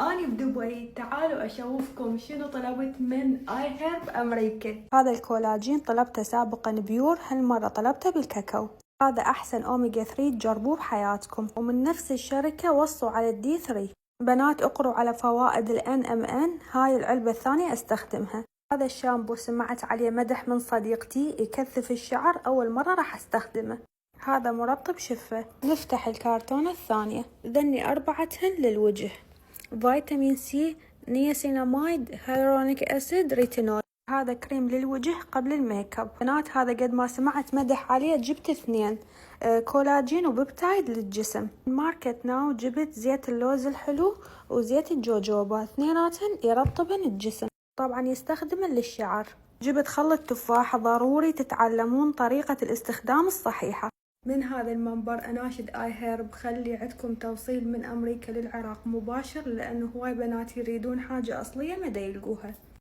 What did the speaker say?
أنا بدبي، تعالوا أشوفكم شنو طلبت من آي هيرب أمريكا. هذا الكولاجين طلبته سابقا بيور، هالمرة طلبته بالكاكاو. هذا أحسن أوميجا 3 تجربوه بحياتكم، ومن نفس الشركة وصوا على الدي 3. بنات اقروا على فوائد ال NMN. هاي العلبة الثانية استخدمها. هذا الشامبو سمعت عليه مدح من صديقتي، يكثف الشعر، أول مرة راح استخدمه. هذا مرطب شفة. نفتح الكرتونة الثانية. ذني أربعتهن للوجه: فيتامين سي، نياسيناميد، هيالورونيك أسيد، ريتينول. هذا كريم للوجه قبل الميك اب. بنات هذا قد ما سمعت مدح عليه جبت 2: كولاجين وبيبتايد للجسم. ماركة ناو جبت زيت اللوز الحلو وزيت الجوجوبا، اثنيناتهن يرطبن الجسم، طبعا يستخدمن للشعر. جبت خل التفاح، ضروري تتعلمون طريقة الاستخدام الصحيحة. من هذا المنبر أناشد آي هيرب خلي عندكم توصيل من أمريكا للعراق مباشر، لأنه هواي بنات يريدون حاجة أصلية ما دا يلقوها.